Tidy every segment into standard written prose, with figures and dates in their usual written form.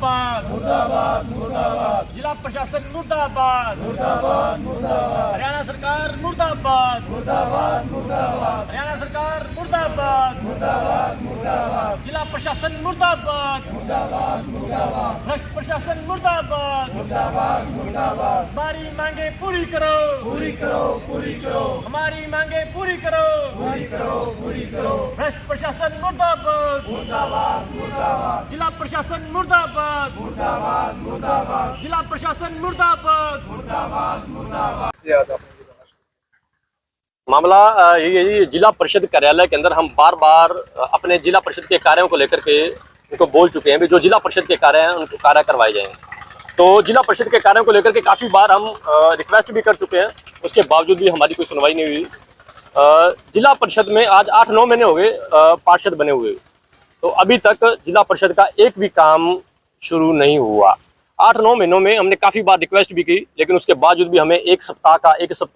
मुर्दाबाद मुर्दाबाद मुर्दाबाद, जिला प्रशासन मुर्दाबाद मुर्दाबाद मुर्दाबाद, हरियाणा सरकार मुर्दाबाद मुर्दाबाद मुर्दाबाद, हरियाणा सरकार मुर्दाबाद मुर्दाबाद मुर्दाबाद, जिला प्रशासन मुर्दाबाद मुर्दाबाद मुर्दाबाद, भ्रष्ट प्रशासन मुर्दाबाद मुर्दाबाद मुर्दाबाद, हमारी मांगे पूरी करो पूरी करो पूरी करो, हमारी मांगे पूरी करो पूरी करो पूरी करो, भ्रष्ट प्रशासन मुर्दाबाद मुर्दाबाद मुर्दाबाद, जिला प्रशासन मुर्दाबाद मुर्दाबाद मुर्दाबाद, जिला प्रशासन मुर्दाबाद मुर्दाबाद मुर्दाबाद। मामला ये जिला परिषद कार्यालय के अंदर हम बार बार अपने जिला परिषद के कार्यों को लेकर के उनको बोल चुके हैं भी जो जिला परिषद के कार्य हैं उनको कार्य करवाए जाएंगे। तो जिला परिषद के कार्यों को लेकर के काफ़ी बार हम रिक्वेस्ट भी कर चुके हैं, उसके बावजूद भी हमारी कोई सुनवाई नहीं हुई। जिला परिषद में आज 8-9 महीने हो गए पार्षद बने हुए, तो अभी तक जिला परिषद का एक भी काम शुरू नहीं हुआ। 8-9 महीनों में हमने काफ़ी बार रिक्वेस्ट भी की, लेकिन उसके बावजूद भी हमें एक सप्ताह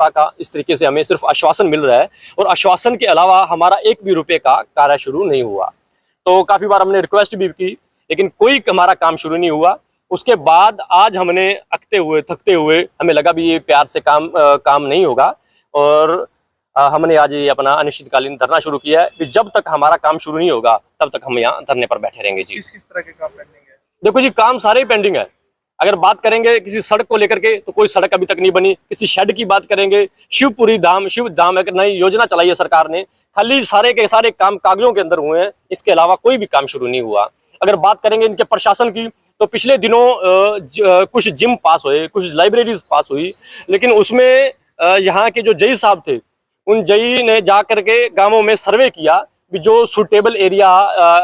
का इस तरीके से हमें सिर्फ आश्वासन मिल रहा है, और आश्वासन के अलावा हमारा एक भी रुपये का कार्य शुरू नहीं हुआ। तो काफ़ी बार हमने रिक्वेस्ट भी की, लेकिन कोई हमारा काम शुरू नहीं हुआ। उसके बाद आज हमने अकते हुए थकते हुए हमें लगा भी ये प्यार से काम नहीं होगा, और हमने आज ये अपना अनिश्चितकालीन धरना शुरू किया है कि जब तक हमारा काम शुरू नहीं होगा तब तक हम यहाँ धरने पर बैठे रहेंगे। जी, किस तरह के काम पेंडिंग है? देखो जी, काम सारे ही पेंडिंग है। अगर बात करेंगे किसी सड़क को लेकर के, तो कोई सड़क अभी तक नहीं बनी। किसी शेड की बात करेंगे, शिव धाम एक नई योजना चलाई है सरकार ने, खाली सारे के सारे काम कागजों के अंदर हुए हैं, इसके अलावा कोई भी काम शुरू नहीं हुआ। अगर बात करेंगे इनके प्रशासन की, तो पिछले दिनों कुछ जिम पास हुए, कुछ लाइब्रेरीज पास हुई, लेकिन उसमें यहाँ के जो जई साहब थे, उन जई ने जा करके गाँवों में सर्वे किया कि जो सुटेबल एरिया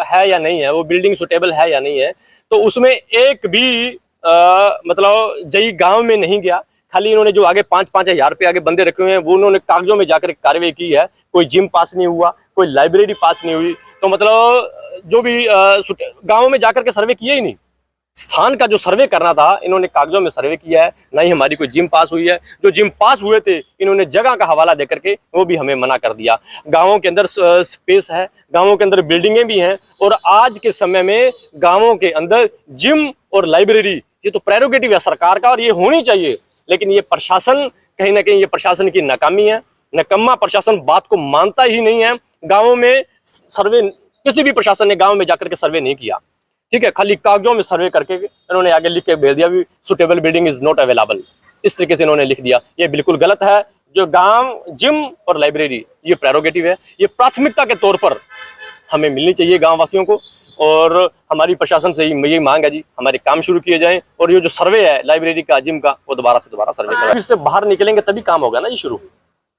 है या नहीं है, वो बिल्डिंग सुटेबल है या नहीं है। तो उसमें एक भी मतलब जई गांव में नहीं गया। खाली इन्होंने जो आगे 5-5 हज़ार रुपये आगे बंदे रखे हुए हैं, वो उन्होंने कागजों में जाकर कार्रवाई की है। कोई जिम पास नहीं हुआ, कोई लाइब्रेरी पास नहीं हुई। तो मतलब जो भी गाँव में जाकर के सर्वे किया ही नहीं। स्थान का जो सर्वे करना था, इन्होंने कागजों में सर्वे किया है, ना ही हमारी कोई जिम पास हुई है। जो जिम पास हुए थे, इन्होंने जगह का हवाला देकर के वो भी हमें मना कर दिया। गांवों के अंदर स्पेस है, गांवों के अंदर बिल्डिंगें भी हैं, और आज के समय में गांवों के अंदर जिम और लाइब्रेरी, ये तो प्रेरोगेटिव है सरकार का और ये होनी चाहिए। लेकिन ये प्रशासन कहीं ना कहीं, ये प्रशासन की नाकामी है। निकम्मा प्रशासन बात को मानता ही नहीं है। गाँवों में सर्वे, किसी भी प्रशासन ने गाँव में जाकर के सर्वे नहीं किया, ठीक है, खाली कागजों में सर्वे करके इन्होंने आगे लिख के भेज दिया भी suitable building is not available. इस तरीके से इन्होंने लिख दिया, ये बिल्कुल गलत है। जो गांव, जिम और लाइब्रेरी, ये प्रेरोगेटिव है, ये प्राथमिकता के तौर पर हमें मिलनी चाहिए गांव वासियों को। और हमारी प्रशासन से यही मांग है जी, हमारे काम शुरू किए जाएं, और ये जो सर्वे है लाइब्रेरी का, जिम का, वो दोबारा से सर्वे करें। इससे बाहर निकलेंगे तभी काम होगा ना जी शुरू।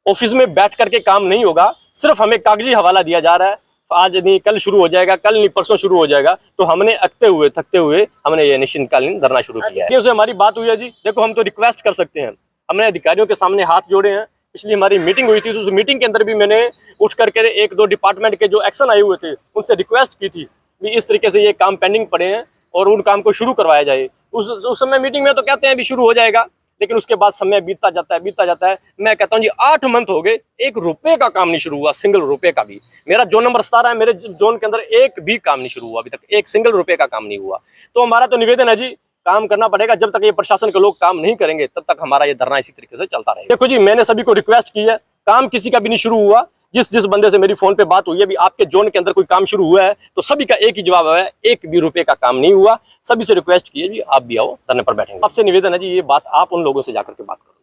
ऑफिस में बैठ करके काम नहीं होगा, सिर्फ हमें कागजी हवाला दिया जा रहा है, आज नहीं कल शुरू हो जाएगा, कल नहीं परसों शुरू हो जाएगा। तो हमने अकते हुए थकते हुए हमने ये अनिश्चितकालीन धरना शुरू किया है। उससे हमारी बात हुई है जी, देखो हम तो रिक्वेस्ट कर सकते हैं, हमने अधिकारियों के सामने हाथ जोड़े हैं। पिछली हमारी मीटिंग हुई थी, तो उस मीटिंग के अंदर भी मैंने उठ करके 1-2 डिपार्टमेंट के जो एक्शन आए हुए थे उनसे रिक्वेस्ट की थी कि इस तरीके से ये काम पेंडिंग पड़े हैं और उन काम को शुरू करवाया जाए। उस समय मीटिंग में तो कहते हैं अभी शुरू हो जाएगा, लेकिन उसके बाद समय बीतता जाता है। मैं कहता हूं जी 8 मंथ हो गए, 1 रुपये का काम नहीं शुरू हुआ, सिंगल रुपये का भी। मेरा जोन नंबर 17 है, मेरे जोन के अंदर एक भी काम नहीं शुरू हुआ अभी तक, एक सिंगल रुपये का काम नहीं हुआ। तो हमारा तो निवेदन है जी, काम करना पड़ेगा। जब तक ये प्रशासन के लोग काम नहीं करेंगे तब तक हमारा ये धरना इसी तरीके से चलता रहेगा। देखो जी, मैंने सभी को रिक्वेस्ट की है, काम किसी का भी नहीं शुरू हुआ। जिस बंदे से मेरी फोन पे बात हुई है भी आपके जोन के अंदर कोई काम शुरू हुआ है, तो सभी का एक ही जवाब है, 1 भी रुपये का काम नहीं हुआ। सभी से रिक्वेस्ट की है जी, आप भी आओ, धरने पर बैठेंगे। आपसे निवेदन है जी, ये बात आप उन लोगों से जाकर के बात करो।